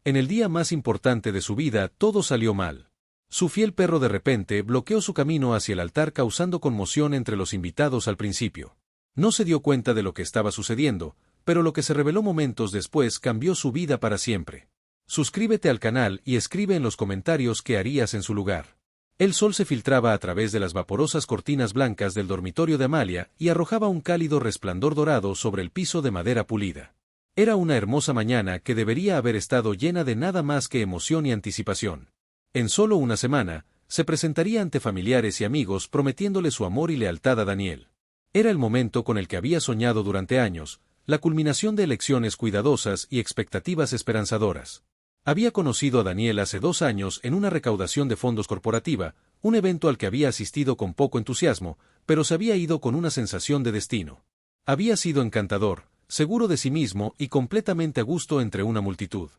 En el día más importante de su vida, todo salió mal. Su fiel perro de repente bloqueó su camino hacia el altar causando conmoción entre los invitados al principio. No se dio cuenta de lo que estaba sucediendo, pero lo que se reveló momentos después cambió su vida para siempre. Suscríbete al canal y escribe en los comentarios qué harías en su lugar. El sol se filtraba a través de las vaporosas cortinas blancas del dormitorio de Amalia y arrojaba un cálido resplandor dorado sobre el piso de madera pulida. Era una hermosa mañana que debería haber estado llena de nada más que emoción y anticipación. En solo una semana, se presentaría ante familiares y amigos prometiéndole su amor y lealtad a Daniel. Era el momento con el que había soñado durante años, la culminación de elecciones cuidadosas y expectativas esperanzadoras. Había conocido a Daniel hace 2 años en una recaudación de fondos corporativa, un evento al que había asistido con poco entusiasmo, pero se había ido con una sensación de destino. Había sido encantador, seguro de sí mismo y completamente a gusto entre una multitud.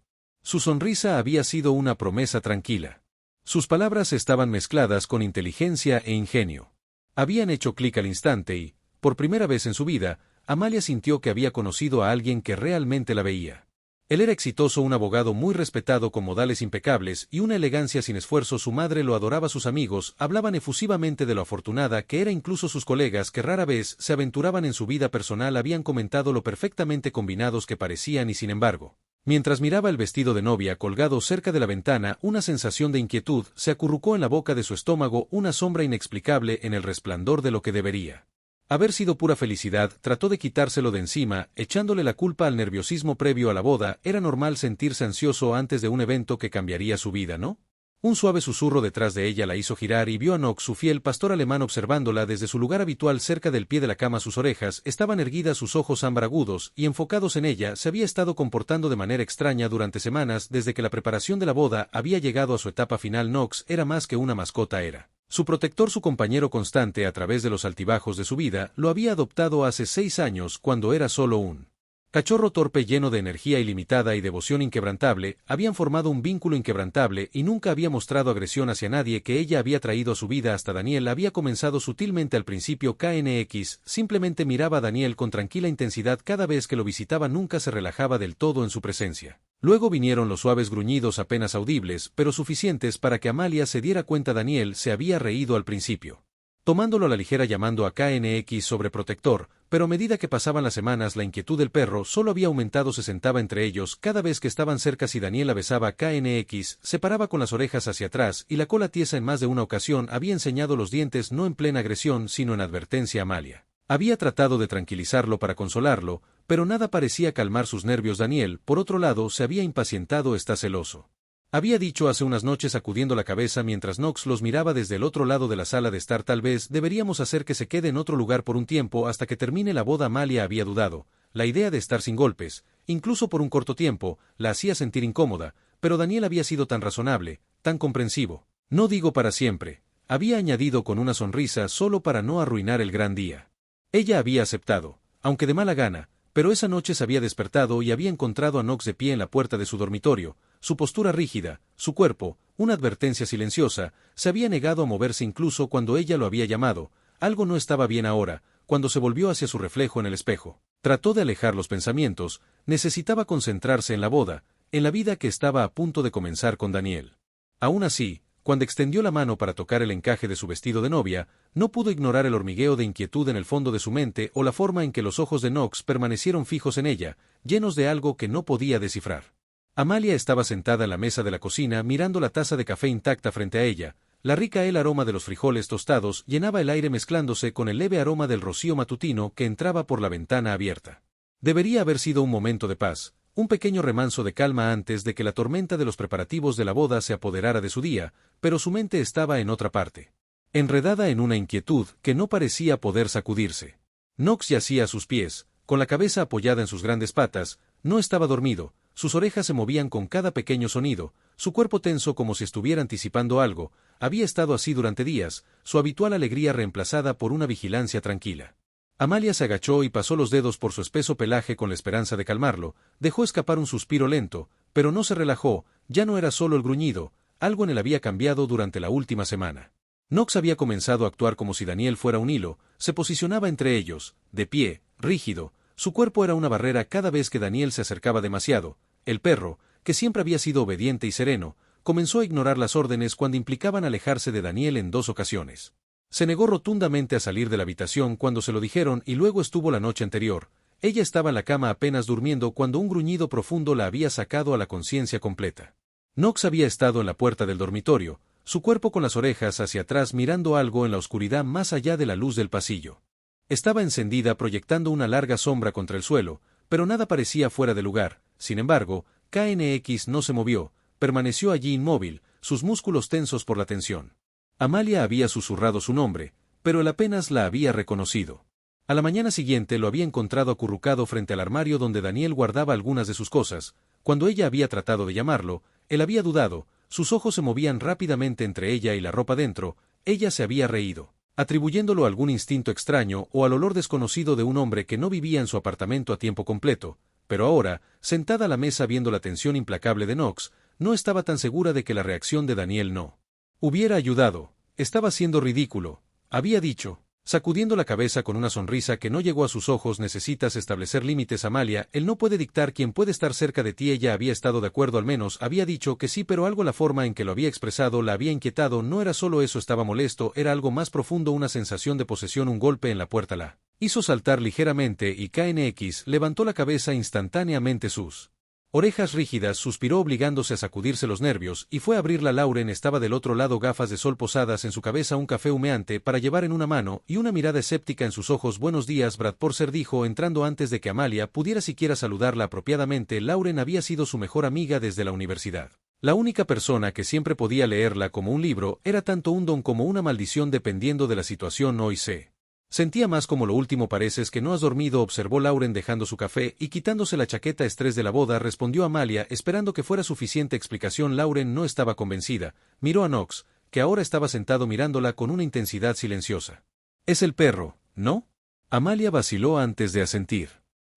Su sonrisa había sido una promesa tranquila. Sus palabras estaban mezcladas con inteligencia e ingenio. Habían hecho clic al instante y, por primera vez en su vida, Amalia sintió que había conocido a alguien que realmente la veía. Él era exitoso, un abogado muy respetado con modales impecables y una elegancia sin esfuerzo. Su madre lo adoraba, sus amigos hablaban efusivamente de lo afortunada que era, incluso sus colegas que rara vez se aventuraban en su vida personal habían comentado lo perfectamente combinados que parecían y sin embargo, mientras miraba el vestido de novia colgado cerca de la ventana, una sensación de inquietud se acurrucó en la boca de su estómago, una sombra inexplicable en el resplandor de lo que debería haber sido pura felicidad. Trató de quitárselo de encima, echándole la culpa al nerviosismo previo a la boda. Era normal sentirse ansioso antes de un evento que cambiaría su vida, ¿no? Un suave susurro detrás de ella la hizo girar y vio a Knox, su fiel pastor alemán, observándola desde su lugar habitual cerca del pie de la cama. Sus orejas estaban erguidas, sus ojos ámbar agudos y enfocados en ella. Se había estado comportando de manera extraña durante semanas desde que la preparación de la boda había llegado a su etapa final. Knox era más que una mascota, era su protector, su compañero constante a través de los altibajos de su vida. Lo había adoptado hace 6 años cuando era solo un cachorro torpe lleno de energía ilimitada y devoción inquebrantable. Habían formado un vínculo inquebrantable y nunca había mostrado agresión hacia nadie que ella había traído a su vida. Hasta Daniel había comenzado sutilmente al principio. KNX simplemente miraba a Daniel con tranquila intensidad cada vez que lo visitaba, nunca se relajaba del todo en su presencia. Luego vinieron los suaves gruñidos apenas audibles, pero suficientes para que Amalia se diera cuenta. Daniel se había reído al principio, tomándolo a la ligera, llamando a KNX sobreprotector, pero a medida que pasaban las semanas la inquietud del perro solo había aumentado. Se sentaba entre ellos cada vez que estaban cerca. Si Daniel la besaba, KNX se paraba con las orejas hacia atrás y la cola tiesa. En más de una ocasión había enseñado los dientes, no en plena agresión sino en advertencia. Amalia había tratado de tranquilizarlo para consolarlo, pero nada parecía calmar sus nervios. Daniel, por otro lado, se había impacientado. «Está celoso», había dicho hace unas noches, sacudiendo la cabeza mientras Knox los miraba desde el otro lado de la sala de estar. «Tal vez deberíamos hacer que se quede en otro lugar por un tiempo hasta que termine la boda». Amalia había dudado. La idea de estar sin golpes, incluso por un corto tiempo, la hacía sentir incómoda, pero Daniel había sido tan razonable, tan comprensivo. «No digo para siempre», había añadido con una sonrisa, «solo para no arruinar el gran día». Ella había aceptado, aunque de mala gana, pero esa noche se había despertado y había encontrado a Knox de pie en la puerta de su dormitorio, su postura rígida, su cuerpo, una advertencia silenciosa. Se había negado a moverse incluso cuando ella lo había llamado. Algo no estaba bien ahora. Cuando se volvió hacia su reflejo en el espejo, trató de alejar los pensamientos. Necesitaba concentrarse en la boda, en la vida que estaba a punto de comenzar con Daniel. Aún así, cuando extendió la mano para tocar el encaje de su vestido de novia, no pudo ignorar el hormigueo de inquietud en el fondo de su mente o la forma en que los ojos de Knox permanecieron fijos en ella, llenos de algo que no podía descifrar. Amalia estaba sentada en la mesa de la cocina mirando la taza de café intacta frente a ella. El aroma de los frijoles tostados llenaba el aire mezclándose con el leve aroma del rocío matutino que entraba por la ventana abierta. Debería haber sido un momento de paz, un pequeño remanso de calma antes de que la tormenta de los preparativos de la boda se apoderara de su día, pero su mente estaba en otra parte, enredada en una inquietud que no parecía poder sacudirse. Knox yacía a sus pies, con la cabeza apoyada en sus grandes patas. No estaba dormido, sus orejas se movían con cada pequeño sonido, su cuerpo tenso como si estuviera anticipando algo. Había estado así durante días, su habitual alegría reemplazada por una vigilancia tranquila. Amalia se agachó y pasó los dedos por su espeso pelaje con la esperanza de calmarlo. Dejó escapar un suspiro lento, pero no se relajó. Ya no era solo el gruñido, algo en él había cambiado durante la última semana. Knox había comenzado a actuar como si Daniel fuera un hilo, se posicionaba entre ellos, de pie, rígido. Su cuerpo era una barrera cada vez que Daniel se acercaba demasiado. El perro, que siempre había sido obediente y sereno, comenzó a ignorar las órdenes cuando implicaban alejarse de Daniel en 2 ocasiones. Se negó rotundamente a salir de la habitación cuando se lo dijeron y luego estuvo la noche anterior. Ella estaba en la cama apenas durmiendo cuando un gruñido profundo la había sacado a la conciencia completa. Knox había estado en la puerta del dormitorio, su cuerpo con las orejas hacia atrás mirando algo en la oscuridad más allá de la luz del pasillo. Estaba encendida proyectando una larga sombra contra el suelo, pero nada parecía fuera de lugar. Sin embargo, KNX no se movió, permaneció allí inmóvil, sus músculos tensos por la tensión. Amalia había susurrado su nombre, pero él apenas la había reconocido. A la mañana siguiente lo había encontrado acurrucado frente al armario donde Daniel guardaba algunas de sus cosas. Cuando ella había tratado de llamarlo, él había dudado, sus ojos se movían rápidamente entre ella y la ropa dentro. Ella se había reído, atribuyéndolo a algún instinto extraño o al olor desconocido de un hombre que no vivía en su apartamento a tiempo completo, pero ahora, sentada a la mesa viendo la tensión implacable de Knox, no estaba tan segura de que la reacción de Daniel no hubiera ayudado. Estaba siendo ridículo, había dicho, sacudiendo la cabeza con una sonrisa que no llegó a sus ojos. Necesitas establecer límites, Amalia, él no puede dictar quién puede estar cerca de ti. Ella había estado de acuerdo, al menos había dicho que sí, pero algo la forma en que lo había expresado la había inquietado. No era solo eso, estaba molesto, era algo más profundo, una sensación de posesión. Un golpe en la puerta la hizo saltar ligeramente y KNX levantó la cabeza instantáneamente. Sus orejas rígidas, suspiró obligándose a sacudirse los nervios, y fue a abrirla. Lauren estaba del otro lado, gafas de sol posadas en su cabeza, un café humeante para llevar en una mano y una mirada escéptica en sus ojos. Buenos días, Bradporser, dijo entrando antes de que Amalia pudiera siquiera saludarla apropiadamente. Lauren había sido su mejor amiga desde la universidad. La única persona que siempre podía leerla como un libro era tanto un don como una maldición dependiendo de la situación. Hoy se sentía más como lo último. Pareces que no has dormido, observó Lauren dejando su café y quitándose la chaqueta. Estrés de la boda, respondió Amalia, esperando que fuera suficiente explicación. Lauren no estaba convencida, miró a Knox, que ahora estaba sentado mirándola con una intensidad silenciosa. Es el perro, ¿no? Amalia vaciló antes de asentir.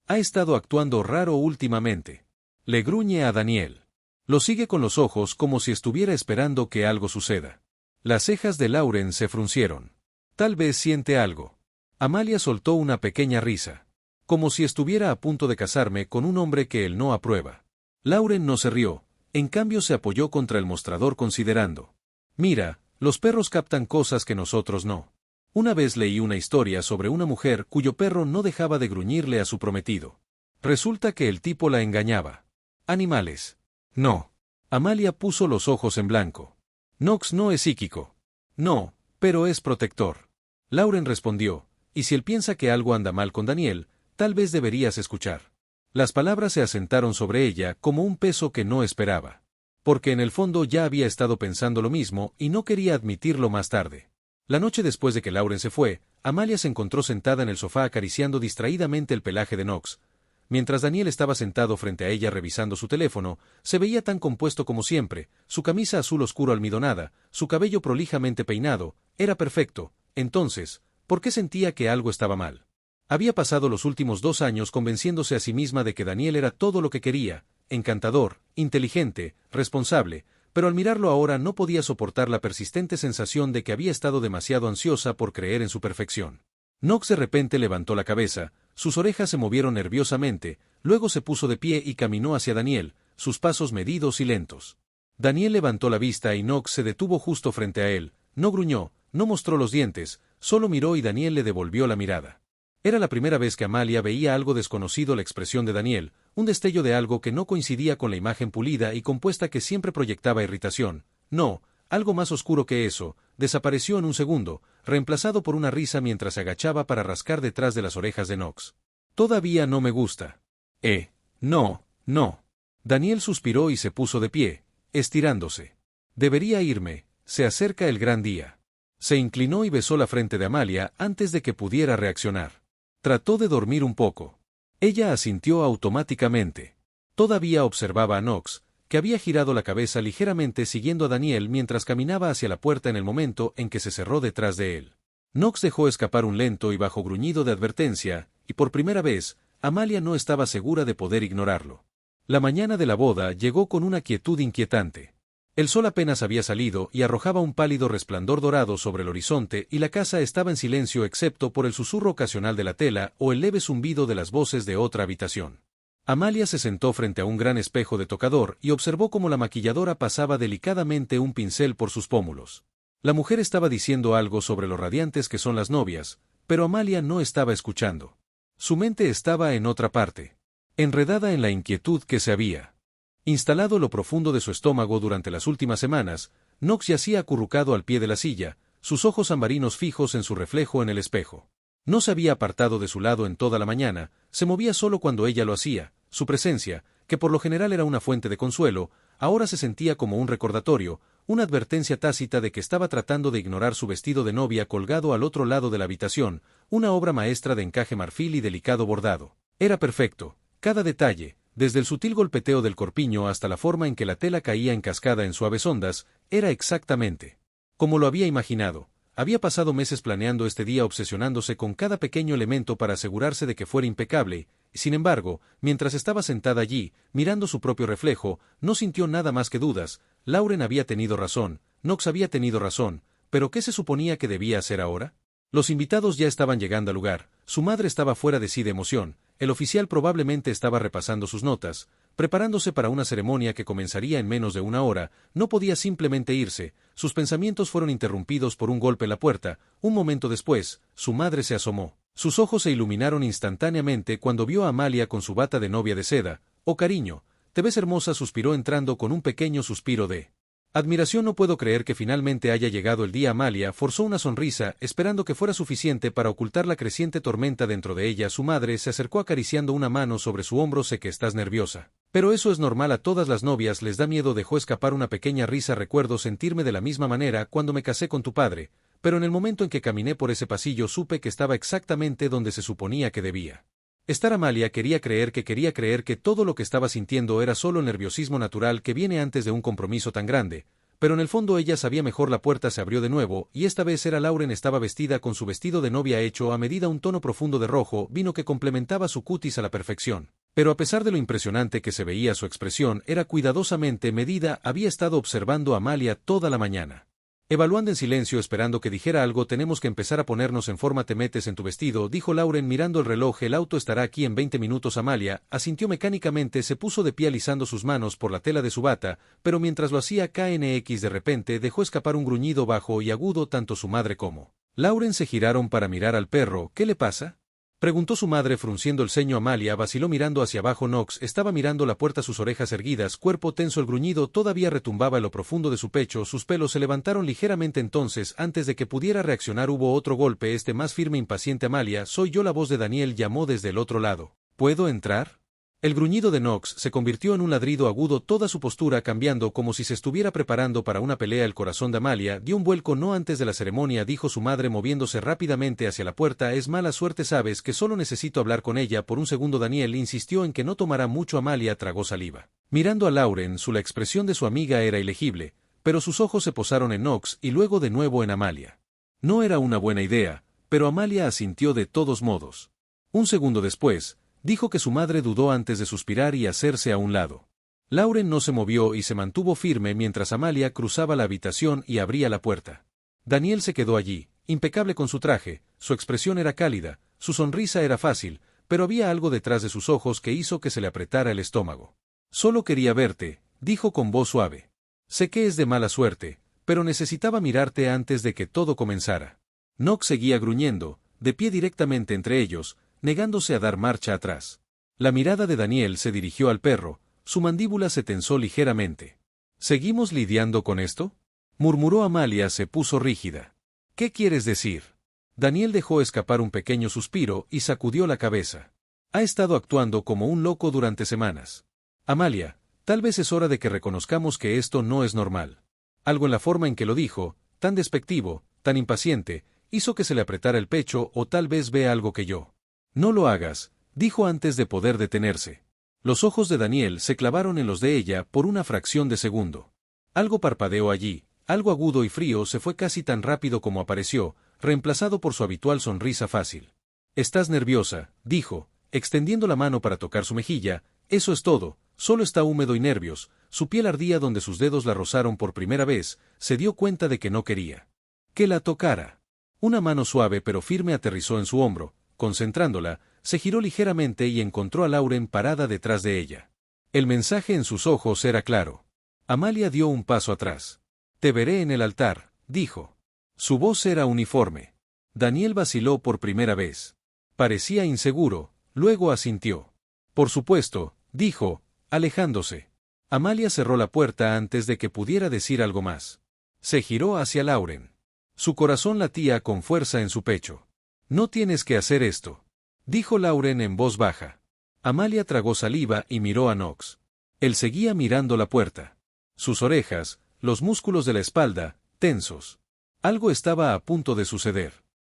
Ha estado actuando raro últimamente. Le gruñe a Daniel. Lo sigue con los ojos como si estuviera esperando que algo suceda. Las cejas de Lauren se fruncieron. Tal vez siente algo. Amalia soltó una pequeña risa. Como si estuviera a punto de casarme con un hombre que él no aprueba. Lauren no se rió, en cambio se apoyó contra el mostrador considerando. Mira, los perros captan cosas que nosotros no. Una vez leí una historia sobre una mujer cuyo perro no dejaba de gruñirle a su prometido. Resulta que el tipo la engañaba. Animales. No. Amalia puso los ojos en blanco. Knox no es psíquico. No, pero es protector. Lauren respondió. Y si él piensa que algo anda mal con Daniel, tal vez deberías escuchar. Las palabras se asentaron sobre ella como un peso que no esperaba. Porque en el fondo ya había estado pensando lo mismo y no quería admitirlo más tarde. La noche después de que Lauren se fue, Amalia se encontró sentada en el sofá acariciando distraídamente el pelaje de Knox. Mientras Daniel estaba sentado frente a ella revisando su teléfono, se veía tan compuesto como siempre, su camisa azul oscuro almidonada, su cabello prolijamente peinado, era perfecto. Entonces, ¿por qué sentía que algo estaba mal? Había pasado los últimos 2 años convenciéndose a sí misma de que Daniel era todo lo que quería, encantador, inteligente, responsable, pero al mirarlo ahora no podía soportar la persistente sensación de que había estado demasiado ansiosa por creer en su perfección. Knox de repente levantó la cabeza, sus orejas se movieron nerviosamente, luego se puso de pie y caminó hacia Daniel, sus pasos medidos y lentos. Daniel levantó la vista y Knox se detuvo justo frente a él, no gruñó, no mostró los dientes, solo miró y Daniel le devolvió la mirada. Era la primera vez que Amalia veía algo desconocido. La expresión de Daniel, un destello de algo que no coincidía con la imagen pulida y compuesta que siempre proyectaba irritación. No, algo más oscuro que eso, desapareció en un segundo, reemplazado por una risa mientras se agachaba para rascar detrás de las orejas de Knox. Todavía no me gusta. No, no. Daniel suspiró y se puso de pie, estirándose. Debería irme, se acerca el gran día. Se inclinó y besó la frente de Amalia antes de que pudiera reaccionar. Trató de dormir un poco. Ella asintió automáticamente. Todavía observaba a Knox, que había girado la cabeza ligeramente siguiendo a Daniel mientras caminaba hacia la puerta en el momento en que se cerró detrás de él. Knox dejó escapar un lento y bajo gruñido de advertencia, y por primera vez, Amalia no estaba segura de poder ignorarlo. La mañana de la boda llegó con una quietud inquietante. El sol apenas había salido y arrojaba un pálido resplandor dorado sobre el horizonte y la casa estaba en silencio excepto por el susurro ocasional de la tela o el leve zumbido de las voces de otra habitación. Amalia se sentó frente a un gran espejo de tocador y observó cómo la maquilladora pasaba delicadamente un pincel por sus pómulos. La mujer estaba diciendo algo sobre lo radiantes que son las novias, pero Amalia no estaba escuchando. Su mente estaba en otra parte, enredada en la inquietud que se había instalado en lo profundo de su estómago durante las últimas semanas. Knox yacía acurrucado al pie de la silla, sus ojos ambarinos fijos en su reflejo en el espejo. No se había apartado de su lado en toda la mañana, se movía solo cuando ella lo hacía. Su presencia, que por lo general era una fuente de consuelo, ahora se sentía como un recordatorio, una advertencia tácita de que estaba tratando de ignorar su vestido de novia colgado al otro lado de la habitación, una obra maestra de encaje marfil y delicado bordado. Era perfecto, cada detalle, desde el sutil golpeteo del corpiño hasta la forma en que la tela caía en cascada en suaves ondas, era exactamente como lo había imaginado. Había pasado meses planeando este día, obsesionándose con cada pequeño elemento para asegurarse de que fuera impecable, y sin embargo, mientras estaba sentada allí, mirando su propio reflejo, no sintió nada más que dudas. Lauren había tenido razón, Knox había tenido razón, pero ¿qué se suponía que debía hacer ahora? Los invitados ya estaban llegando al lugar, su madre estaba fuera de sí de emoción, el oficial probablemente estaba repasando sus notas, preparándose para una ceremonia que comenzaría en menos de una hora. No podía simplemente irse. Sus pensamientos fueron interrumpidos por un golpe en la puerta. Un momento después, su madre se asomó. Sus ojos se iluminaron instantáneamente cuando vio a Amalia con su bata de novia de seda. «Oh, cariño, te ves hermosa», suspiró entrando con un pequeño suspiro de admiración. «No puedo creer que finalmente haya llegado el día». Amalia forzó una sonrisa, esperando que fuera suficiente para ocultar la creciente tormenta dentro de ella. Su madre se acercó acariciando una mano sobre su hombro. «Sé que estás nerviosa. Pero eso es normal, a todas las novias les da miedo». Dejó escapar una pequeña risa. «Recuerdo sentirme de la misma manera cuando me casé con tu padre, pero en el momento en que caminé por ese pasillo supe que estaba exactamente donde se suponía que debía estar». Amalia quería creer que todo lo que estaba sintiendo era solo el nerviosismo natural que viene antes de un compromiso tan grande, pero en el fondo ella sabía mejor. La puerta se abrió de nuevo, y esta vez era Lauren. Estaba vestida con su vestido de novia hecho a medida, un tono profundo de rojo vino que complementaba su cutis a la perfección. Pero a pesar de lo impresionante que se veía, su expresión era cuidadosamente medida. Había estado observando a Amalia toda la mañana, evaluando en silencio, esperando que dijera algo. «Tenemos que empezar a ponernos en forma». «Te metes en tu vestido», dijo Lauren mirando el reloj. «El auto estará aquí en 20 minutos». Amalia asintió mecánicamente, se puso de pie alisando sus manos por la tela de su bata, pero mientras lo hacía KNX de repente dejó escapar un gruñido bajo y agudo. Tanto su madre como Lauren se giraron para mirar al perro. «¿Qué le pasa?», preguntó su madre frunciendo el ceño. Amalia vaciló mirando hacia abajo. Knox estaba mirando la puerta, sus orejas erguidas, cuerpo tenso. El gruñido todavía retumbaba en lo profundo de su pecho. Sus pelos se levantaron ligeramente. Entonces, antes de que pudiera reaccionar, hubo otro golpe, este más firme, impaciente. «Amalia, soy yo». La voz de Daniel llamó desde el otro lado. «¿Puedo entrar?». El gruñido de Knox se convirtió en un ladrido agudo, toda su postura cambiando como si se estuviera preparando para una pelea. El corazón de Amalia dio un vuelco. «No antes de la ceremonia», dijo su madre moviéndose rápidamente hacia la puerta. «Es mala suerte, sabes que solo necesito hablar con ella por un segundo». Daniel insistió en que no tomará mucho. Amalia tragó saliva, mirando a Lauren. La expresión de su amiga era ilegible, pero sus ojos se posaron en Knox y luego de nuevo en Amalia. No era una buena idea, pero Amalia asintió de todos modos. Un segundo después, dijo que su madre dudó antes de suspirar y hacerse a un lado. Lauren no se movió y se mantuvo firme mientras Amalia cruzaba la habitación y abría la puerta. Daniel se quedó allí, impecable con su traje, su expresión era cálida, su sonrisa era fácil, pero había algo detrás de sus ojos que hizo que se le apretara el estómago. «Solo quería verte», dijo con voz suave. «Sé que es de mala suerte, pero necesitaba mirarte antes de que todo comenzara». Knox seguía gruñendo, de pie directamente entre ellos, negándose a dar marcha atrás. La mirada de Daniel se dirigió al perro, su mandíbula se tensó ligeramente. «¿Seguimos lidiando con esto?», murmuró. Amalia se puso rígida. «¿Qué quieres decir?». Daniel dejó escapar un pequeño suspiro y sacudió la cabeza. «Ha estado actuando como un loco durante semanas. Amalia, tal vez es hora de que reconozcamos que esto no es normal». Algo en la forma en que lo dijo, tan despectivo, tan impaciente, hizo que se le apretara el pecho. «O tal vez ve algo que yo no lo hagas», dijo antes de poder detenerse. Los ojos de Daniel se clavaron en los de ella por una fracción de segundo. Algo parpadeó allí, algo agudo y frío. Se fue casi tan rápido como apareció, reemplazado por su habitual sonrisa fácil. «Estás nerviosa», dijo, extendiendo la mano para tocar su mejilla. «Eso es todo, solo está húmedo y nervios». Su piel ardía donde sus dedos la rozaron por primera vez. Se dio cuenta de que no quería que la tocara. Una mano suave pero firme aterrizó en su hombro, concentrándola. se giró ligeramente y encontró a Lauren parada detrás de ella. El mensaje en sus ojos era claro. Amalia dio un paso atrás. «Te veré en el altar», dijo. Su voz era uniforme. Daniel vaciló por primera vez. Parecía inseguro, luego asintió. «Por supuesto», dijo, alejándose. Amalia cerró la puerta antes de que pudiera decir algo más. Se giró hacia Lauren. Su corazón latía con fuerza en su pecho. «No tienes que hacer esto», dijo Lauren en voz baja. Amalia tragó saliva y miró a Knox. Él seguía mirando la puerta. Sus orejas, los músculos de la espalda, tensos. Algo estaba a punto de suceder.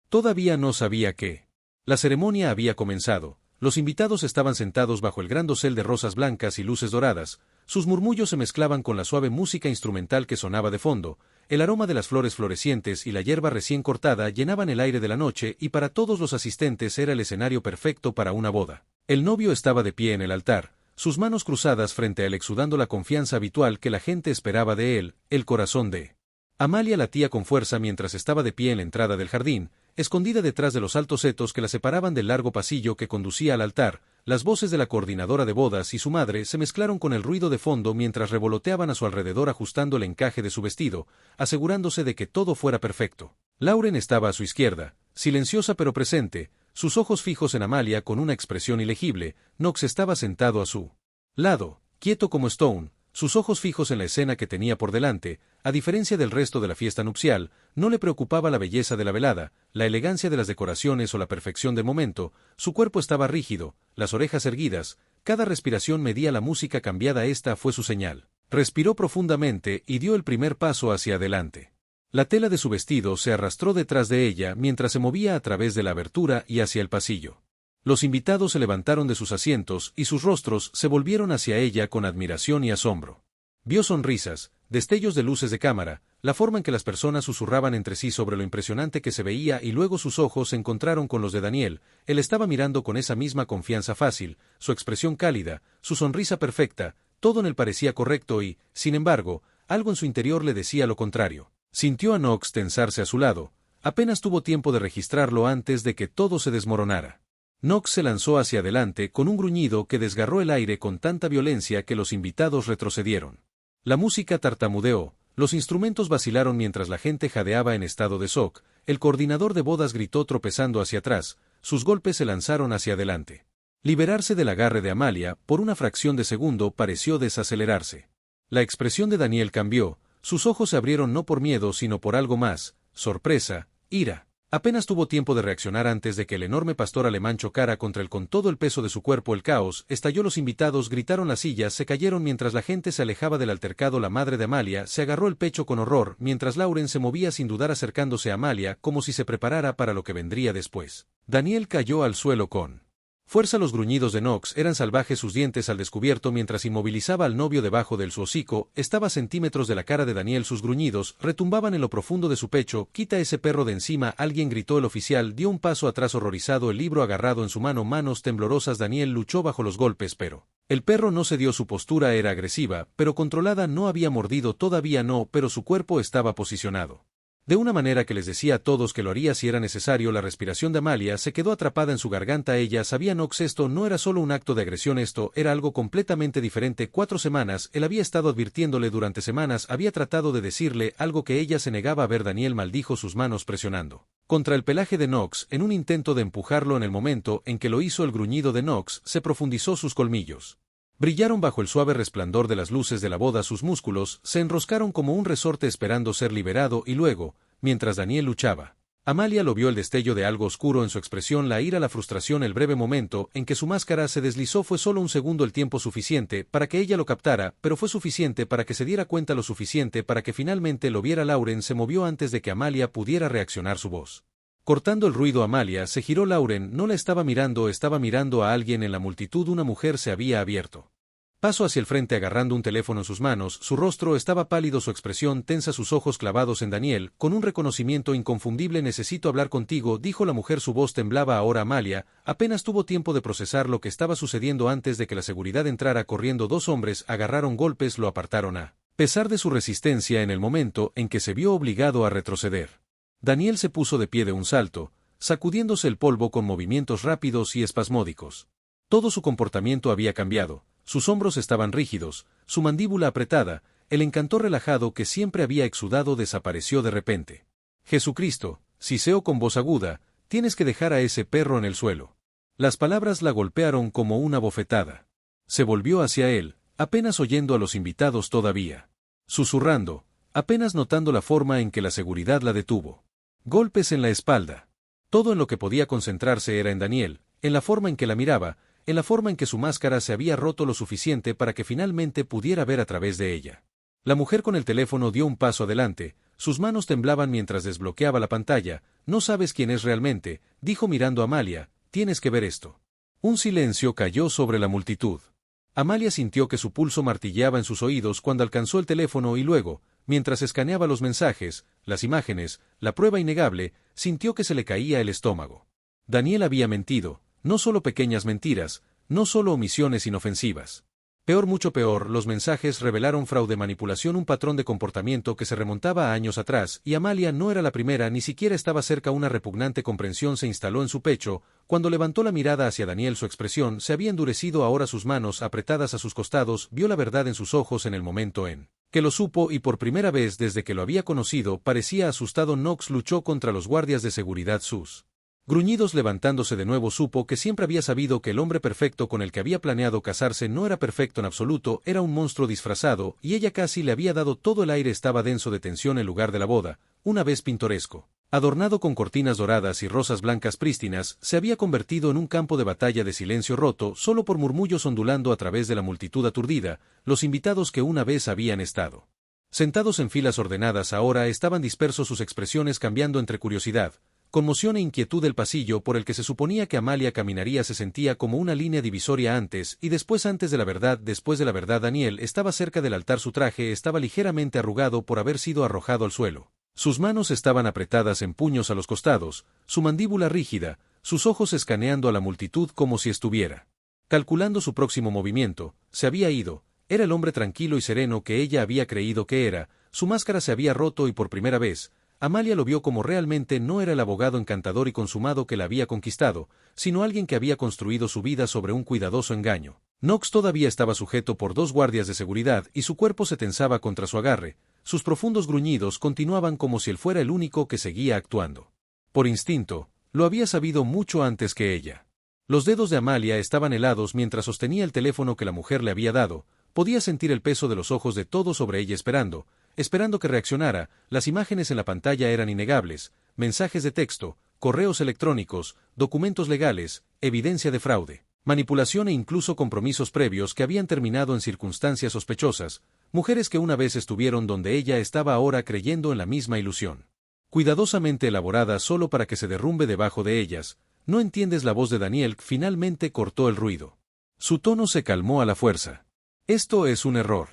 Todavía no sabía qué. La ceremonia había comenzado. Los invitados estaban sentados bajo el gran dosel de rosas blancas y luces doradas. Sus murmullos se mezclaban con la suave música instrumental que sonaba de fondo. El aroma de las flores florecientes y la hierba recién cortada llenaban el aire de la noche y para todos los asistentes era el escenario perfecto para una boda. El novio estaba de pie en el altar, sus manos cruzadas frente a él exudando la confianza habitual que la gente esperaba de él. El corazón de Amalia latía con fuerza mientras estaba de pie en la entrada del jardín, escondida detrás de los altos setos que la separaban del largo pasillo que conducía al altar. Las voces de la coordinadora de bodas y su madre se mezclaron con el ruido de fondo mientras revoloteaban a su alrededor ajustando el encaje de su vestido, asegurándose de que todo fuera perfecto. Lauren estaba a su izquierda, silenciosa pero presente, sus ojos fijos en Amalia con una expresión ilegible. Knox estaba sentado a su lado, quieto como Stone, sus ojos fijos en la escena que tenía por delante. A diferencia del resto de la fiesta nupcial, no le preocupaba la belleza de la velada, la elegancia de las decoraciones o la perfección del momento. Su cuerpo estaba rígido, las orejas erguidas, cada respiración medía la música cambiada. Esta fue su señal. Respiró profundamente y dio el primer paso hacia adelante. La tela de su vestido se arrastró detrás de ella mientras se movía a través de la abertura y hacia el pasillo. Los invitados se levantaron de sus asientos y sus rostros se volvieron hacia ella con admiración y asombro. Vio sonrisas, destellos de luces de cámara, la forma en que las personas susurraban entre sí sobre lo impresionante que se veía y luego sus ojos se encontraron con los de Daniel. Él estaba mirando con esa misma confianza fácil, su expresión cálida, su sonrisa perfecta, todo en él parecía correcto y, sin embargo, algo en su interior le decía lo contrario. Sintió a Knox tensarse a su lado, apenas tuvo tiempo de registrarlo antes de que todo se desmoronara. Knox se lanzó hacia adelante con un gruñido que desgarró el aire con tanta violencia que los invitados retrocedieron. La música tartamudeó, los instrumentos vacilaron mientras la gente jadeaba en estado de shock. El coordinador de bodas gritó tropezando hacia atrás, sus golpes se lanzaron hacia adelante. Liberarse del agarre de Amalia, por una fracción de segundo pareció desacelerarse. La expresión de Daniel cambió, sus ojos se abrieron no por miedo sino por algo más, sorpresa, ira. Apenas tuvo tiempo de reaccionar antes de que el enorme pastor alemán chocara contra él con todo el peso de su cuerpo. El caos estalló, los invitados gritaron, las sillas se cayeron mientras la gente se alejaba del altercado. La madre de Amalia se agarró el pecho con horror mientras Lauren se movía sin dudar acercándose a Amalia como si se preparara para lo que vendría después. Daniel cayó al suelo con fuerza. Los gruñidos de Knox eran salvajes, sus dientes al descubierto mientras inmovilizaba al novio debajo del su hocico. Estaba a centímetros de la cara de Daniel, sus gruñidos retumbaban en lo profundo de su pecho. «Quita ese perro de encima», alguien gritó. El oficial dio un paso atrás horrorizado, el libro agarrado en su mano, manos temblorosas. Daniel luchó bajo los golpes, pero el perro no cedió. Su postura era agresiva, pero controlada. No había mordido todavía, no, pero su cuerpo estaba posicionado de una manera que les decía a todos que lo haría si era necesario. La respiración de Amalia se quedó atrapada en su garganta. Ella sabía, Knox, esto no era solo un acto de agresión, esto era algo completamente diferente. 4 semanas, él había estado advirtiéndole durante semanas, había tratado de decirle algo que ella se negaba a ver. Daniel maldijo, sus manos presionando contra el pelaje de Knox en un intento de empujarlo. En el momento en que lo hizo, el gruñido de Knox se profundizó, sus colmillos brillaron bajo el suave resplandor de las luces de la boda, sus músculos se enroscaron como un resorte esperando ser liberado. Y luego, mientras Daniel luchaba, Amalia lo vio, el destello de algo oscuro en su expresión, la ira, la frustración. El breve momento en que su máscara se deslizó fue solo un segundo, el tiempo suficiente para que ella lo captara, pero fue suficiente para que se diera cuenta, lo suficiente para que finalmente lo viera. Lauren se movió antes de que Amalia pudiera reaccionar, su voz cortando el ruido. Amalia se giró. Lauren no la estaba mirando, estaba mirando a alguien en la multitud. Una mujer se había abierto paso hacia el frente agarrando un teléfono en sus manos. Su rostro estaba pálido, su expresión tensa, sus ojos clavados en Daniel, con un reconocimiento inconfundible. «Necesito hablar contigo», dijo la mujer, su voz temblaba ahora. Amalia apenas tuvo tiempo de procesar lo que estaba sucediendo antes de que la seguridad entrara corriendo. 2 hombres agarraron golpes, lo apartaron a pesar de su resistencia en el momento en que se vio obligado a retroceder. Daniel se puso de pie de un salto, sacudiéndose el polvo con movimientos rápidos y espasmódicos. Todo su comportamiento había cambiado, sus hombros estaban rígidos, su mandíbula apretada, el encanto relajado que siempre había exudado desapareció de repente. Jesucristo, siseó con voz aguda, tienes que dejar a ese perro en el suelo. Las palabras la golpearon como una bofetada. Se volvió hacia él, apenas oyendo a los invitados todavía. Susurrando, apenas notando la forma en que la seguridad la detuvo. Golpes en la espalda. Todo en lo que podía concentrarse era en Daniel, en la forma en que la miraba, en la forma en que su máscara se había roto lo suficiente para que finalmente pudiera ver a través de ella. La mujer con el teléfono dio un paso adelante, sus manos temblaban mientras desbloqueaba la pantalla. No sabes quién es realmente, dijo mirando a Amalia, tienes que ver esto. Un silencio cayó sobre la multitud. Amalia sintió que su pulso martilleaba en sus oídos cuando alcanzó el teléfono y luego, mientras escaneaba los mensajes, las imágenes, la prueba innegable, sintió que se le caía el estómago. Daniel había mentido, no solo pequeñas mentiras, no solo omisiones inofensivas. Peor, mucho peor, los mensajes revelaron fraude, manipulación, un patrón de comportamiento que se remontaba a años atrás, y Amalia no era la primera, ni siquiera estaba cerca. Una repugnante comprensión se instaló en su pecho. Cuando levantó la mirada hacia Daniel, su expresión se había endurecido, ahora sus manos apretadas a sus costados, vio la verdad en sus ojos en el momento en que lo supo, y por primera vez desde que lo había conocido, parecía asustado. Knox luchó contra los guardias de seguridad, sus gruñidos. Levantándose de nuevo, supo que siempre había sabido que el hombre perfecto con el que había planeado casarse no era perfecto en absoluto, era un monstruo disfrazado, y ella casi le había dado todo. El aire estaba denso de tensión. El lugar de la boda, una vez pintoresco, adornado con cortinas doradas y rosas blancas prístinas, se había convertido en un campo de batalla de silencio roto solo por murmullos ondulando a través de la multitud aturdida. Los invitados que una vez habían estado sentados en filas ordenadas ahora estaban dispersos, sus expresiones cambiando entre curiosidad, conmoción e inquietud. El pasillo por el que se suponía que Amalia caminaría se sentía como una línea divisoria antes y después. Antes de la verdad, después de la verdad. Daniel estaba cerca del altar, su traje estaba ligeramente arrugado por haber sido arrojado al suelo. Sus manos estaban apretadas en puños a los costados, su mandíbula rígida, sus ojos escaneando a la multitud como si estuviera calculando su próximo movimiento. Se había ido, era el hombre tranquilo y sereno que ella había creído que era, su máscara se había roto y por primera vez, Amalia lo vio como realmente. No era el abogado encantador y consumado que la había conquistado, sino alguien que había construido su vida sobre un cuidadoso engaño. Knox todavía estaba sujeto por dos guardias de seguridad y su cuerpo se tensaba contra su agarre, sus profundos gruñidos continuaban como si él fuera el único que seguía actuando. Por instinto, lo había sabido mucho antes que ella. Los dedos de Amalia estaban helados mientras sostenía el teléfono que la mujer le había dado, podía sentir el peso de los ojos de todos sobre ella esperando que reaccionara. Las imágenes en la pantalla eran innegables, mensajes de texto, correos electrónicos, documentos legales, evidencia de fraude, manipulación e incluso compromisos previos que habían terminado en circunstancias sospechosas, mujeres que una vez estuvieron donde ella estaba ahora creyendo en la misma ilusión. Cuidadosamente elaborada solo para que se derrumbe debajo de ellas. No entiendes. La voz de Daniel finalmente cortó el ruido. Su tono se calmó a la fuerza. Esto es un error.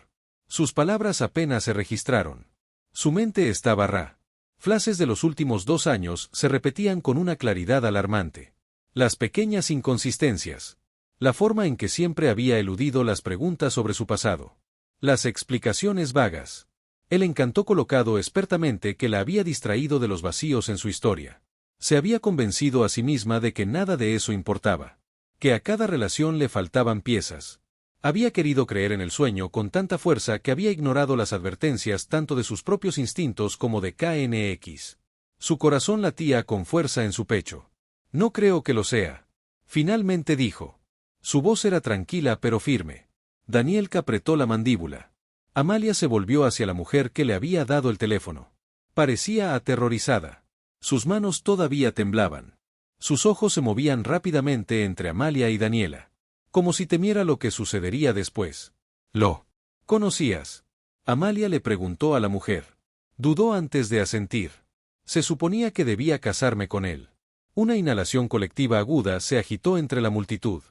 Sus palabras apenas se registraron. Su mente estaba ra. Flashes de los últimos 2 años se repetían con una claridad alarmante. Las pequeñas inconsistencias. La forma en que siempre había eludido las preguntas sobre su pasado. Las explicaciones vagas. El encanto colocado expertamente que la había distraído de los vacíos en su historia. Se había convencido a sí misma de que nada de eso importaba. Que a cada relación le faltaban piezas. Había querido creer en el sueño con tanta fuerza que había ignorado las advertencias tanto de sus propios instintos como de KNX. Su corazón latía con fuerza en su pecho. No creo que lo sea. Finalmente dijo. Su voz era tranquila pero firme. Daniel apretó la mandíbula. Amalia se volvió hacia la mujer que le había dado el teléfono. Parecía aterrorizada. Sus manos todavía temblaban. Sus ojos se movían rápidamente entre Amalia y Daniela. Como si temiera lo que sucedería después. ¿Lo conocías? Amalia le preguntó a la mujer. Dudó antes de asentir. Se suponía que debía casarme con él. Una inhalación colectiva aguda se agitó entre la multitud.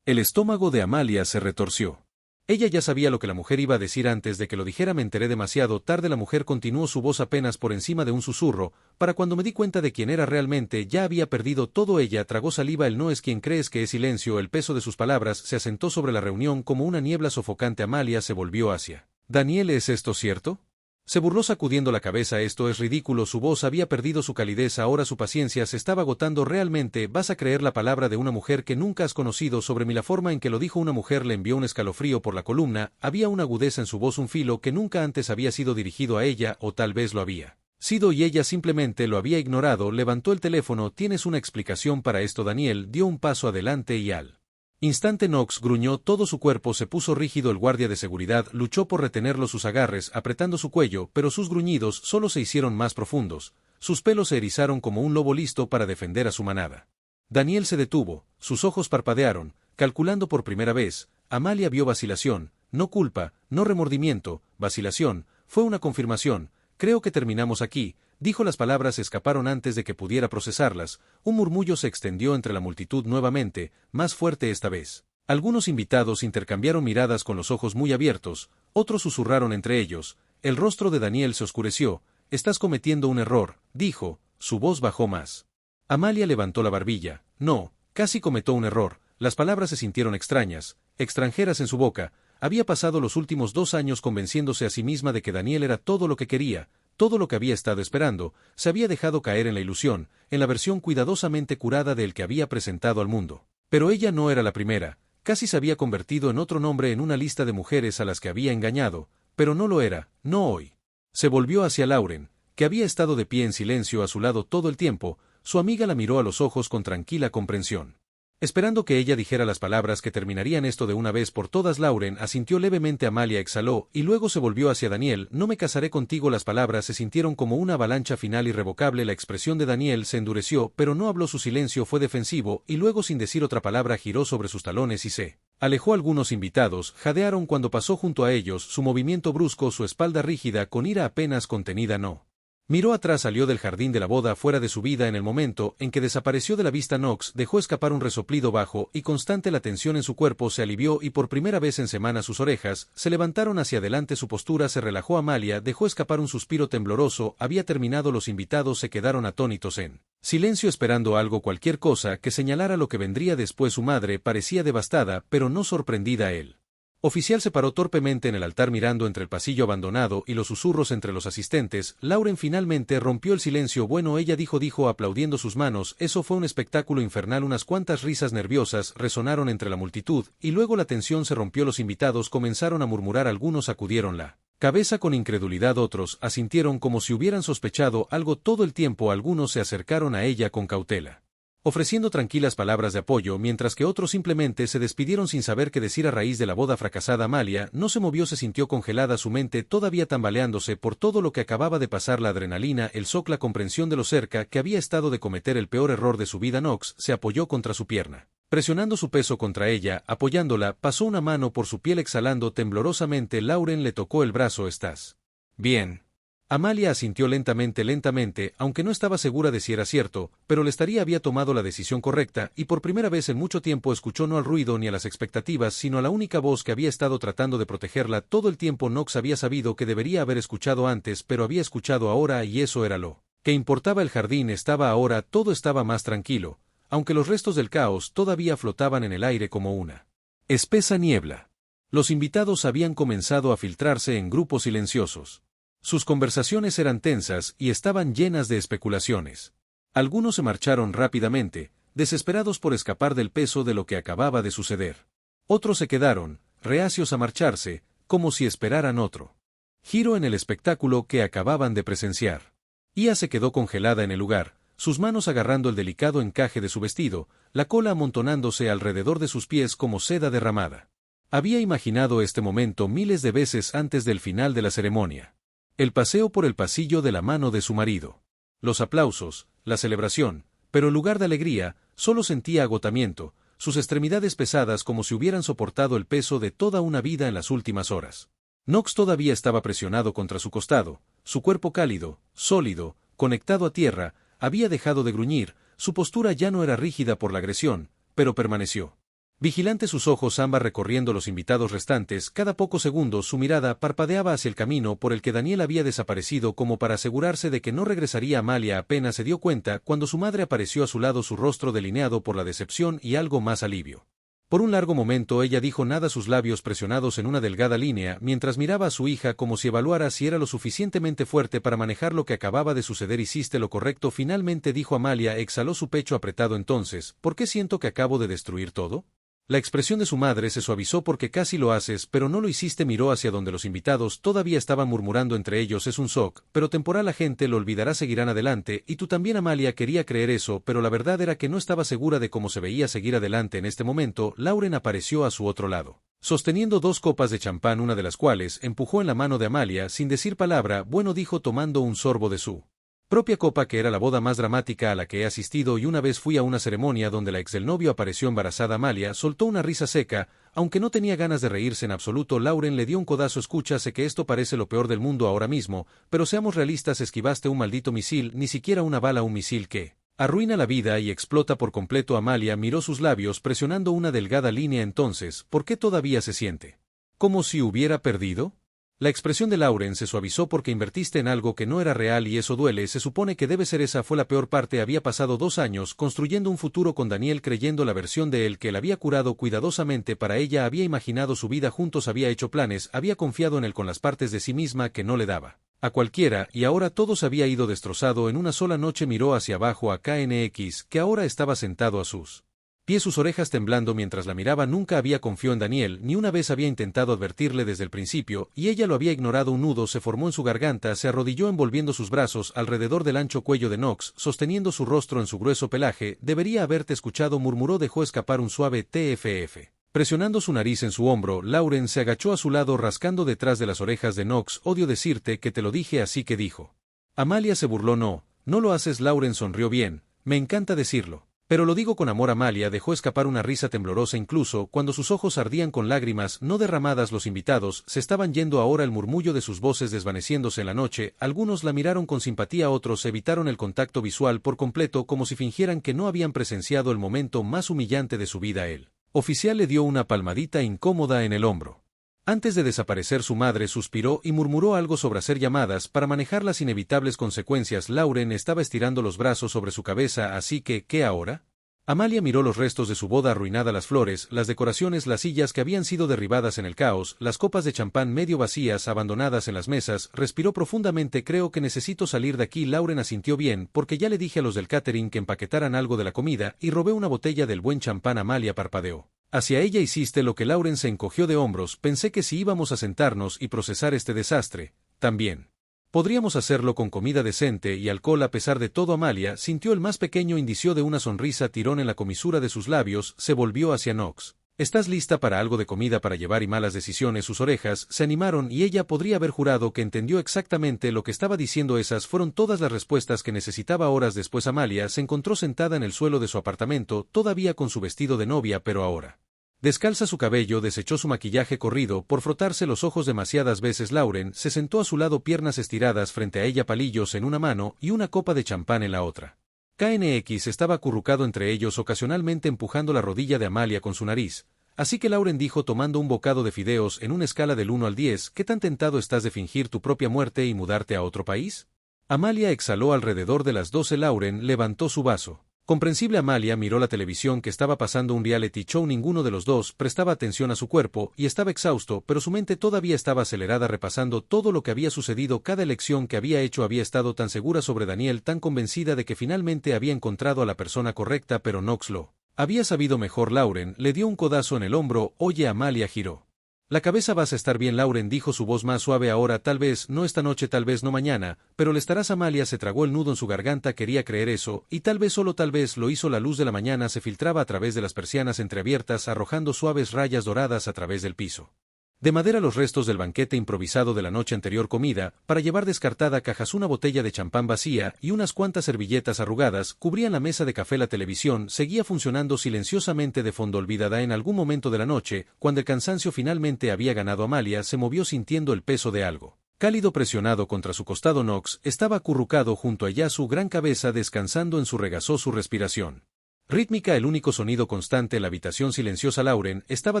El estómago de Amalia se retorció. Ella ya sabía lo que la mujer iba a decir antes de que lo dijera. Me enteré demasiado tarde. La mujer continuó, su voz apenas por encima de un susurro. Para cuando me di cuenta de quién era realmente, ya había perdido todo. Ella tragó saliva. Él no es quien crees que es. Silencio. El peso de sus palabras se asentó sobre la reunión como una niebla sofocante. Amalia se volvió hacia Daniel. ¿Es esto cierto? Se burló sacudiendo la cabeza. Esto es ridículo. Su voz había perdido su calidez, ahora su paciencia se estaba agotando. ¿Realmente vas a creer la palabra de una mujer que nunca has conocido sobre mí? La forma en que lo dijo una mujer le envió un escalofrío por la columna, había una agudeza en su voz, un filo que nunca antes había sido dirigido a ella, o tal vez lo había sido y ella simplemente lo había ignorado. Levantó el teléfono. ¿Tienes una explicación para esto? Daniel dio un paso adelante y al instante Knox gruñó, todo su cuerpo se puso rígido. El guardia de seguridad luchó por retenerlo, sus agarres apretando su cuello, pero sus gruñidos solo se hicieron más profundos, sus pelos se erizaron como un lobo listo para defender a su manada. Daniel se detuvo, sus ojos parpadearon, calculando por primera vez. Amalia vio vacilación, no culpa, no remordimiento, vacilación, fue una confirmación. Creo que terminamos aquí, dijo. Las palabras escaparon antes de que pudiera procesarlas. Un murmullo se extendió entre la multitud nuevamente, más fuerte esta vez. Algunos invitados intercambiaron miradas con los ojos muy abiertos, otros susurraron entre ellos. El rostro de Daniel se oscureció. Estás cometiendo un error, dijo, su voz bajó más. Amalia levantó la barbilla. No, casi cometió un error. Las palabras se sintieron extrañas, extranjeras en su boca. Había pasado los últimos 2 años convenciéndose a sí misma de que Daniel era todo lo que quería, todo lo que había estado esperando. Se había dejado caer en la ilusión, en la versión cuidadosamente curada de él que había presentado al mundo. Pero ella no era la primera, casi se había convertido en otro nombre en una lista de mujeres a las que había engañado, pero no lo era, no hoy. Se volvió hacia Lauren, que había estado de pie en silencio a su lado todo el tiempo. Su amiga la miró a los ojos con tranquila comprensión, esperando que ella dijera las palabras que terminarían esto de una vez por todas. Lauren asintió levemente. Amalia exhaló, y luego se volvió hacia Daniel. No me casaré contigo. Las palabras se sintieron como una avalancha final irrevocable. La expresión de Daniel se endureció, pero no habló. Su silencio fue defensivo, y luego, sin decir otra palabra, giró sobre sus talones y se alejó. Algunos invitados jadearon cuando pasó junto a ellos, su movimiento brusco, su espalda rígida, con ira apenas contenida. No miró atrás, salió del jardín de la boda fuera de su vida. En el momento en que desapareció de la vista, Knox dejó escapar un resoplido bajo y constante. La tensión en su cuerpo se alivió y por primera vez en semanas sus orejas se levantaron hacia adelante, su postura se relajó. Amalia dejó escapar un suspiro tembloroso. Había terminado. Los invitados se quedaron atónitos en silencio, esperando algo, cualquier cosa que señalara lo que vendría después. Su madre parecía devastada, pero no sorprendida. El oficial se paró torpemente en el altar mirando entre el pasillo abandonado y los susurros entre los asistentes. Lauren finalmente rompió el silencio. Bueno, ella dijo aplaudiendo sus manos. Eso fue un espectáculo infernal. Unas cuantas risas nerviosas resonaron entre la multitud, y luego la tensión se rompió. Los invitados comenzaron a murmurar, algunos sacudieron la cabeza con incredulidad, otros asintieron como si hubieran sospechado algo todo el tiempo. Algunos se acercaron a ella con cautela, ofreciendo tranquilas palabras de apoyo, mientras que otros simplemente se despidieron sin saber qué decir. A raíz de la boda fracasada, Amalia no se movió, se sintió congelada, su mente todavía tambaleándose por todo lo que acababa de pasar. La adrenalina, el shock, la comprensión de lo cerca que había estado de cometer el peor error de su vida. Knox se apoyó contra su pierna, presionando su peso contra ella, apoyándola, pasó una mano por su piel exhalando temblorosamente. Lauren le tocó el brazo. ¿Estás bien? Amalia asintió lentamente, aunque no estaba segura de si era cierto, pero Lestari había tomado la decisión correcta, y por primera vez en mucho tiempo escuchó no al ruido ni a las expectativas, sino a la única voz que había estado tratando de protegerla todo el tiempo. Knox había sabido que debería haber escuchado antes, pero había escuchado ahora, y eso era lo que importaba. El jardín estaba ahora, todo estaba más tranquilo, aunque los restos del caos todavía flotaban en el aire como una espesa niebla. Los invitados habían comenzado a filtrarse en grupos silenciosos. Sus conversaciones eran tensas y estaban llenas de especulaciones. Algunos se marcharon rápidamente, desesperados por escapar del peso de lo que acababa de suceder. Otros se quedaron, reacios a marcharse, como si esperaran otro giro en el espectáculo que acababan de presenciar. Ia se quedó congelada en el lugar, sus manos agarrando el delicado encaje de su vestido, la cola amontonándose alrededor de sus pies como seda derramada. Había imaginado este momento miles de veces antes del final de la ceremonia. El paseo por el pasillo de la mano de su marido. Los aplausos, la celebración, pero en lugar de alegría, solo sentía agotamiento, sus extremidades pesadas como si hubieran soportado el peso de toda una vida en las últimas horas. Knox todavía estaba presionado contra su costado, su cuerpo cálido, sólido, conectado a tierra, había dejado de gruñir, su postura ya no era rígida por la agresión, pero permaneció vigilante, sus ojos ámbar recorriendo los invitados restantes. Cada pocos segundos su mirada parpadeaba hacia el camino por el que Daniel había desaparecido, como para asegurarse de que no regresaría. Amalia apenas se dio cuenta cuando su madre apareció a su lado, su rostro delineado por la decepción y algo más alivio. Por un largo momento ella dijo nada, sus labios presionados en una delgada línea, mientras miraba a su hija como si evaluara si era lo suficientemente fuerte para manejar lo que acababa de suceder. Hiciste lo correcto, finalmente dijo Amalia, exhaló su pecho apretado. Entonces, ¿por qué siento que acabo de destruir todo? La expresión de su madre se suavizó. Porque casi lo haces, pero no lo hiciste. Miró hacia donde los invitados todavía estaban murmurando entre ellos. Es un shock, pero temporal, la gente lo olvidará, seguirán adelante, y tú también. Amalia quería creer eso, pero la verdad era que no estaba segura de cómo se veía seguir adelante. En este momento, Lauren apareció a su otro lado, sosteniendo 2 copas de champán, una de las cuales empujó en la mano de Amalia sin decir palabra. Bueno, dijo tomando un sorbo de su propia copa, que era la boda más dramática a la que he asistido, y una vez fui a una ceremonia donde la ex del novio apareció embarazada. Amalia soltó una risa seca, aunque no tenía ganas de reírse en absoluto. Lauren le dio un codazo. Escucha, sé que esto parece lo peor del mundo ahora mismo, pero seamos realistas, esquivaste un maldito misil, ni siquiera una bala, un misil que arruina la vida y explota por completo. Amalia miró sus labios presionando una delgada línea. Entonces, ¿por qué todavía se siente como si hubiera perdido? La expresión de Lauren se suavizó. Porque invertiste en algo que no era real y eso duele. Se supone que debe ser esa fue la peor parte. Había pasado 2 años construyendo un futuro con Daniel, creyendo la versión de él que él había curado cuidadosamente para ella. Había imaginado su vida juntos, había hecho planes, había confiado en él con las partes de sí misma que no le daba a cualquiera, y ahora todo se había ido destrozado en una sola noche. Miró hacia abajo a KNX, que ahora estaba sentado a sus pies, sus orejas temblando mientras la miraba. Nunca había confiado en Daniel, ni una vez había intentado advertirle desde el principio, y ella lo había ignorado. Un nudo se formó en su garganta, se arrodilló envolviendo sus brazos alrededor del ancho cuello de Knox, sosteniendo su rostro en su grueso pelaje. Debería haberte escuchado, murmuró. Dejó escapar un suave TFF. Presionando su nariz en su hombro, Lauren se agachó a su lado rascando detrás de las orejas de Knox. Odio decirte que te lo dije así que dijo. Amalia se burló. No lo haces. Lauren sonrió. Bien, me encanta decirlo, pero lo digo con amor. Amalia dejó escapar una risa temblorosa incluso cuando sus ojos ardían con lágrimas no derramadas. Los invitados se estaban yendo ahora, el murmullo de sus voces desvaneciéndose en la noche. Algunos la miraron con simpatía, otros evitaron el contacto visual por completo como si fingieran que no habían presenciado el momento más humillante de su vida. El oficial le dio una palmadita incómoda en el hombro. Antes de desaparecer, su madre suspiró y murmuró algo sobre hacer llamadas para manejar las inevitables consecuencias. Lauren estaba estirando los brazos sobre su cabeza. Así que, ¿qué ahora? Amalia miró los restos de su boda arruinada, las flores, las decoraciones, las sillas que habían sido derribadas en el caos, las copas de champán medio vacías abandonadas en las mesas. Respiró profundamente. Creo que necesito salir de aquí. Lauren asintió. Bien, porque ya le dije a los del catering que empaquetaran algo de la comida, y robé una botella del buen champán. Amalia parpadeó hacia ella. Hiciste lo que. Lauren se encogió de hombros. Pensé que si íbamos a sentarnos y procesar este desastre, también podríamos hacerlo con comida decente y alcohol. A pesar de todo, Amalia sintió el más pequeño indicio de una sonrisa, tirón en la comisura de sus labios. Se volvió hacia Knox. ¿Estás lista para algo de comida para llevar y malas decisiones? Sus orejas se animaron y ella podría haber jurado que entendió exactamente lo que estaba diciendo. Esas fueron todas las respuestas que necesitaba. Horas después, Amalia se encontró sentada en el suelo de su apartamento, todavía con su vestido de novia, pero ahora descalza. Su cabello desechó su maquillaje corrido por frotarse los ojos demasiadas veces. Lauren se sentó a su lado, piernas estiradas frente a ella, palillos en una mano y una copa de champán en la otra. KNX estaba acurrucado entre ellos, ocasionalmente empujando la rodilla de Amalia con su nariz. Así que Lauren dijo tomando un bocado de fideos: en una escala del 1 al 10, ¿qué tan tentado estás de fingir tu propia muerte y mudarte a otro país? Amalia exhaló alrededor de las 12. Lauren levantó su vaso. Comprensible. Amalia miró la televisión, que estaba pasando un reality show. Ninguno de los dos prestaba atención a su cuerpo y estaba exhausto, pero su mente todavía estaba acelerada, repasando todo lo que había sucedido. Cada elección que había hecho. Había estado tan segura sobre Daniel, tan convencida de que finalmente había encontrado a la persona correcta, pero Knox lo había sabido mejor. Lauren le dio un codazo en el hombro. Oye. Amalia giró la cabeza. Vas a estar bien, Lauren dijo, su voz más suave ahora. Tal vez no esta noche, tal vez no mañana, pero le estarás. Amalia se tragó el nudo en su garganta. Quería creer eso, y tal vez, solo tal vez, lo hizo. La luz de la mañana se filtraba a través de las persianas entreabiertas, arrojando suaves rayas doradas a través del piso de madera, los restos del banquete improvisado de la noche anterior. Comida para llevar descartada, cajas, una botella de champán vacía y unas cuantas servilletas arrugadas cubrían la mesa de café. La televisión seguía funcionando silenciosamente de fondo, olvidada. En algún momento de la noche, cuando el cansancio finalmente había ganado, Amalia se movió sintiendo el peso de algo cálido presionado contra su costado. Knox estaba acurrucado junto a ella, su gran cabeza descansando en su regazo, su respiración rítmica, el único sonido constante en la habitación silenciosa. Lauren estaba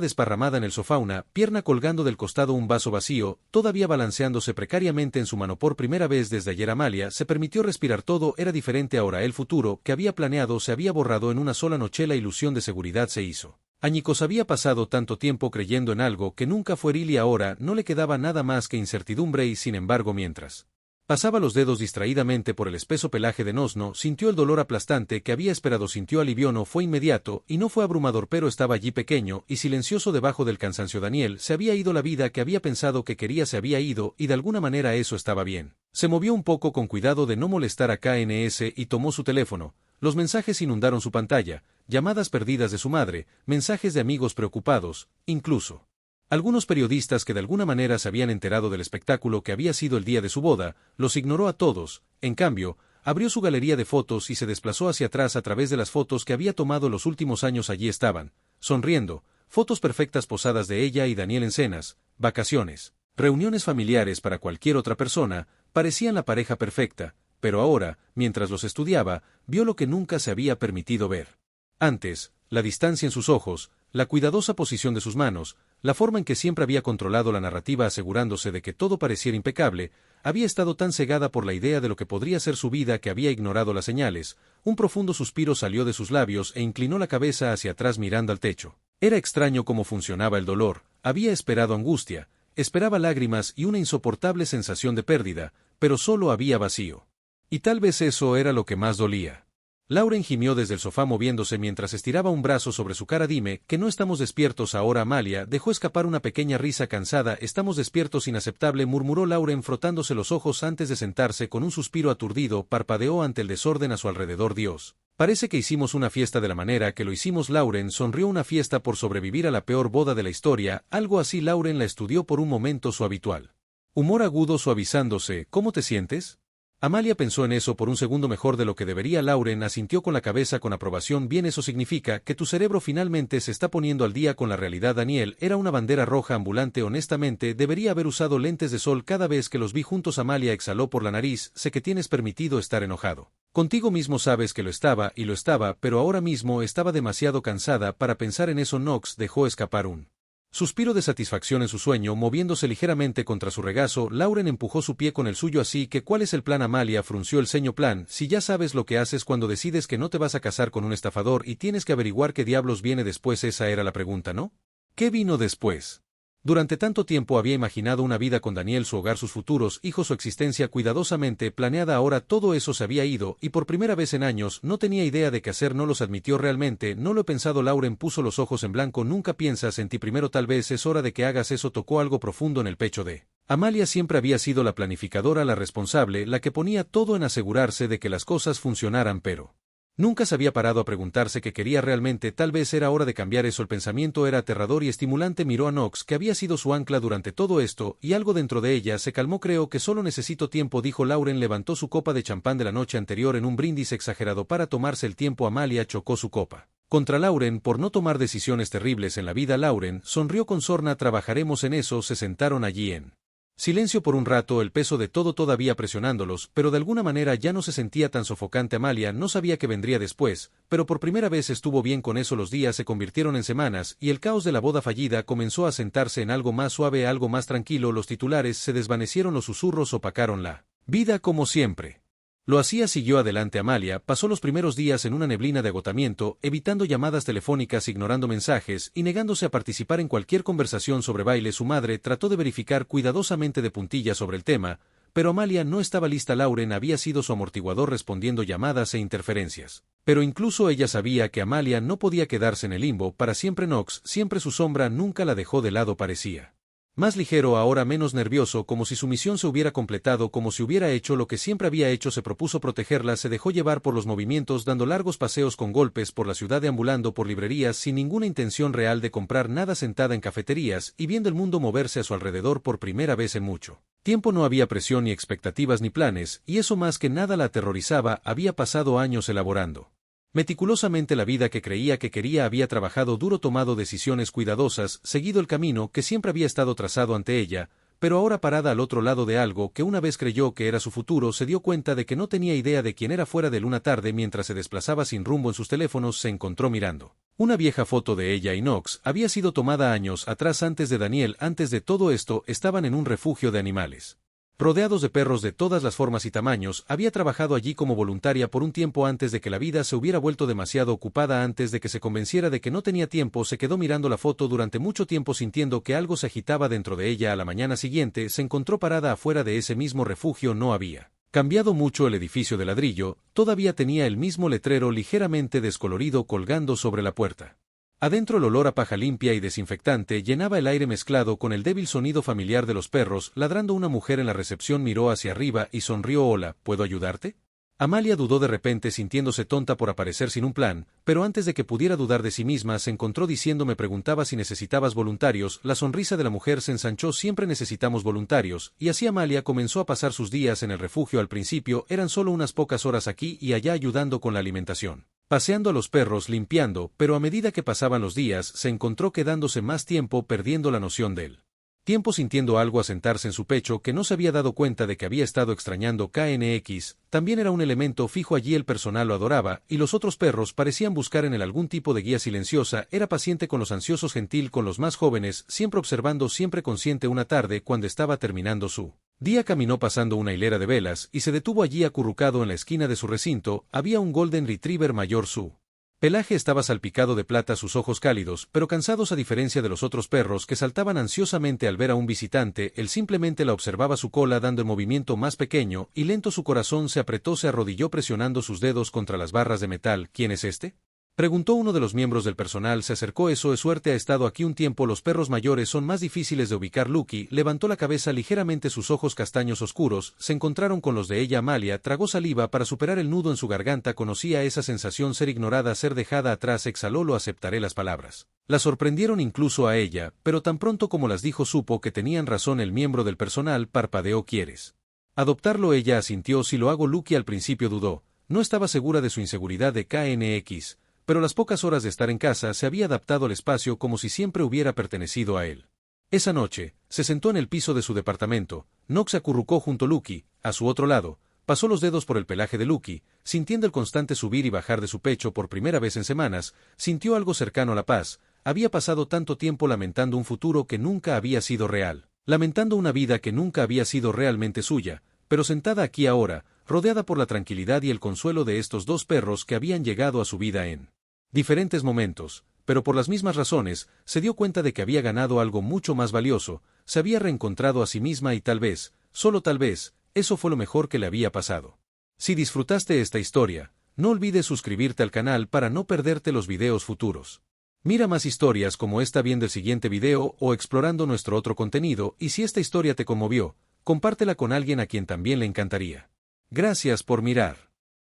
desparramada en el sofá, una pierna colgando del costado, un vaso vacío, todavía balanceándose precariamente en su mano. Por primera vez desde ayer, Amalia se permitió respirar. Todo era diferente ahora. El futuro que había planeado se había borrado en una sola noche. La ilusión de seguridad se hizo Añicos había pasado tanto tiempo creyendo en algo que nunca fue real y ahora no le quedaba nada más que incertidumbre y sin embargo mientras pasaba los dedos distraídamente por el espeso pelaje de Nosno, sintió el dolor aplastante que había esperado, sintió alivio, no fue inmediato y no fue abrumador, pero estaba allí pequeño y silencioso debajo del cansancio. Daniel se había ido, la vida que había pensado que quería se había ido y de alguna manera eso estaba bien. Se movió un poco con cuidado de no molestar a KNS y tomó su teléfono. Los mensajes inundaron su pantalla, llamadas perdidas de su madre, mensajes de amigos preocupados, incluso algunos periodistas que de alguna manera se habían enterado del espectáculo que había sido el día de su boda. Los ignoró a todos. En cambio, abrió su galería de fotos y se desplazó hacia atrás a través de las fotos que había tomado los últimos años. Allí estaban, sonriendo, fotos perfectas posadas de ella y Daniel en cenas, vacaciones, reuniones familiares. Para cualquier otra persona, parecían la pareja perfecta, pero ahora, mientras los estudiaba, vio lo que nunca se había permitido ver antes: la distancia en sus ojos, la cuidadosa posición de sus manos, la forma en que siempre había controlado la narrativa asegurándose de que todo pareciera impecable. Había estado tan cegada por la idea de lo que podría ser su vida que había ignorado las señales. Un profundo suspiro salió de sus labios e inclinó la cabeza hacia atrás mirando al techo. Era extraño cómo funcionaba el dolor. Había esperado angustia, esperaba lágrimas y una insoportable sensación de pérdida, pero solo había vacío. Y tal vez eso era lo que más dolía. Lauren gimió desde el sofá moviéndose mientras estiraba un brazo sobre su cara. Dime que no estamos despiertos ahora. Amalia dejó escapar una pequeña risa cansada. Estamos despiertos. Inaceptable, murmuró Lauren frotándose los ojos antes de sentarse. Con un suspiro aturdido, parpadeó ante el desorden a su alrededor. Dios, parece que hicimos una fiesta de la manera que lo hicimos. Lauren sonrió. Una fiesta por sobrevivir a la peor boda de la historia, algo así. Lauren la estudió por un momento, su habitual humor agudo suavizándose. ¿Cómo te sientes? Amalia pensó en eso por un segundo. Mejor de lo que debería. Lauren asintió con la cabeza con aprobación. Bien, eso significa que tu cerebro finalmente se está poniendo al día con la realidad. Daniel era una bandera roja ambulante. Honestamente, debería haber usado lentes de sol cada vez que los vi juntos. Amalia exhaló por la nariz. Sé que tienes permitido estar enojado contigo mismo. Sabes que lo estaba, y lo estaba, pero ahora mismo estaba demasiado cansada para pensar en eso. Knox dejó escapar un suspiro de satisfacción en su sueño, moviéndose ligeramente contra su regazo. Lauren empujó su pie con el suyo. Así que, ¿cuál es el plan? Amalia frunció el ceño. Plan, si ya sabes lo que haces cuando decides que no te vas a casar con un estafador y tienes que averiguar qué diablos viene después. Esa era la pregunta, ¿no? ¿Qué vino después? Durante tanto tiempo había imaginado una vida con Daniel, su hogar, sus futuros hijos, su existencia cuidadosamente planeada. Ahora todo eso se había ido, y por primera vez en años no tenía idea de qué hacer. No los admitió. Realmente no lo he pensado. Lauren puso los ojos en blanco. Nunca piensas en ti primero. Tal vez es hora de que hagas eso. Tocó algo profundo en el pecho de Amalia. Siempre había sido la planificadora, la responsable, la que ponía todo en asegurarse de que las cosas funcionaran, pero nunca se había parado a preguntarse qué quería realmente. Tal vez era hora de cambiar eso. El pensamiento era aterrador y estimulante. Miró a Knox, que había sido su ancla durante todo esto, y algo dentro de ella se calmó. Creo que solo necesito tiempo, dijo Lauren. Levantó su copa de champán de la noche anterior en un brindis exagerado para tomarse el tiempo. Amalia chocó su copa contra Lauren por no tomar decisiones terribles en la vida. Lauren sonrió con sorna. Trabajaremos en eso. Se sentaron allí en silencio por un rato, el peso de todo todavía presionándolos, pero de alguna manera ya no se sentía tan sofocante. Amalia no sabía qué vendría después, pero por primera vez estuvo bien con eso. Los días se convirtieron en semanas, y el caos de la boda fallida comenzó a sentarse en algo más suave, algo más tranquilo. Los titulares se desvanecieron, los susurros opacaron la vida como siempre lo hacía. Siguió adelante Amalia. Pasó los primeros días en una neblina de agotamiento, evitando llamadas telefónicas, ignorando mensajes y negándose a participar en cualquier conversación sobre baile. Su madre trató de verificar cuidadosamente de puntillas sobre el tema, pero Amalia no estaba lista. Lauren había sido su amortiguador respondiendo llamadas e interferencias. Pero incluso ella sabía que Amalia no podía quedarse en el limbo para siempre. Knox, siempre su sombra, nunca la dejó de lado. Parecía más ligero ahora, menos nervioso, como si su misión se hubiera completado, como si hubiera hecho lo que siempre había hecho. Se propuso protegerla. Se dejó llevar por los movimientos, dando largos paseos con golpes por la ciudad, deambulando por librerías sin ninguna intención real de comprar nada, sentada en cafeterías y viendo el mundo moverse a su alrededor por primera vez en mucho tiempo. No había presión, ni expectativas, ni planes, y eso más que nada la aterrorizaba. Había pasado años elaborando meticulosamente la vida que creía que quería. Había trabajado duro, tomado decisiones cuidadosas, seguido el camino que siempre había estado trazado ante ella, pero ahora, parada al otro lado de algo que una vez creyó que era su futuro, se dio cuenta de que no tenía idea de quién era. Fuera de una tarde, mientras se desplazaba sin rumbo en sus teléfonos, se encontró mirando una vieja foto de ella y Knox. Había sido tomada años atrás, antes de Daniel. Antes de todo esto, estaban en un refugio de animales. Rodeados de perros de todas las formas y tamaños, había trabajado allí como voluntaria por un tiempo antes de que la vida se hubiera vuelto demasiado ocupada. Antes de que se convenciera de que no tenía tiempo, se quedó mirando la foto durante mucho tiempo sintiendo que algo se agitaba dentro de ella. A la mañana siguiente, se encontró parada afuera de ese mismo refugio. No había cambiado mucho el edificio de ladrillo, todavía tenía el mismo letrero ligeramente descolorido colgando sobre la puerta. Adentro el olor a paja limpia y desinfectante llenaba el aire mezclado con el débil sonido familiar de los perros ladrando. Una mujer en la recepción miró hacia arriba y sonrió. Hola, ¿puedo ayudarte? Amalia dudó de repente sintiéndose tonta por aparecer sin un plan, pero antes de que pudiera dudar de sí misma se encontró diciendo me preguntaba si necesitabas voluntarios. La sonrisa de la mujer se ensanchó. Siempre necesitamos voluntarios, y así Amalia comenzó a pasar sus días en el refugio. Al principio eran solo unas pocas horas aquí y allá ayudando con la alimentación, paseando a los perros, limpiando, pero a medida que pasaban los días se encontró quedándose más tiempo perdiendo la noción del tiempo, sintiendo algo asentarse en su pecho que no se había dado cuenta de que había estado extrañando. KNX también era un elemento fijo allí. El personal lo adoraba, y los otros perros parecían buscar en él algún tipo de guía. Silenciosa, era paciente con los ansiosos, gentil con los más jóvenes, siempre observando, siempre consciente. Una tarde, cuando estaba terminando su día, caminó pasando una hilera de velas y se detuvo allí acurrucado en la esquina de su recinto. Había un Golden Retriever mayor. Su pelaje estaba salpicado de plata, sus ojos cálidos, pero cansados. A diferencia de los otros perros que saltaban ansiosamente al ver a un visitante, él simplemente la observaba, su cola dando el movimiento más pequeño y lento. Su corazón se apretó, se arrodilló presionando sus dedos contra las barras de metal. ¿Quién es este?, preguntó uno de los miembros del personal. Se acercó. Eso es suerte, ha estado aquí un tiempo. Los perros mayores son más difíciles de ubicar. Lucky levantó la cabeza ligeramente, sus ojos castaños oscuros se encontraron con los de ella. Amalia tragó saliva para superar el nudo en su garganta. Conocía esa sensación, ser ignorada, ser dejada atrás. Exhaló. Lo aceptaré. Las palabras la sorprendieron incluso a ella, pero tan pronto como las dijo supo que tenían razón. El miembro del personal parpadeó. ¿Quieres adoptarlo? Ella asintió. Si lo hago. Lucky al principio dudó, no estaba segura de su inseguridad de KNX, pero las pocas horas de estar en casa se había adaptado al espacio como si siempre hubiera pertenecido a él. Esa noche, se sentó en el piso de su departamento. Knox se acurrucó junto a Lucky, a su otro lado, pasó los dedos por el pelaje de Lucky, sintiendo el constante subir y bajar de su pecho. Por primera vez en semanas, sintió algo cercano a la paz. Había pasado tanto tiempo lamentando un futuro que nunca había sido real, lamentando una vida que nunca había sido realmente suya, pero sentada aquí ahora, rodeada por la tranquilidad y el consuelo de estos dos perros que habían llegado a su vida en diferentes momentos, pero por las mismas razones, se dio cuenta de que había ganado algo mucho más valioso. Se había reencontrado a sí misma y tal vez, solo tal vez, eso fue lo mejor que le había pasado. Si disfrutaste esta historia, no olvides suscribirte al canal para no perderte los videos futuros. Mira más historias como esta viendo el siguiente video o explorando nuestro otro contenido, y si esta historia te conmovió, compártela con alguien a quien también le encantaría. Gracias por mirar.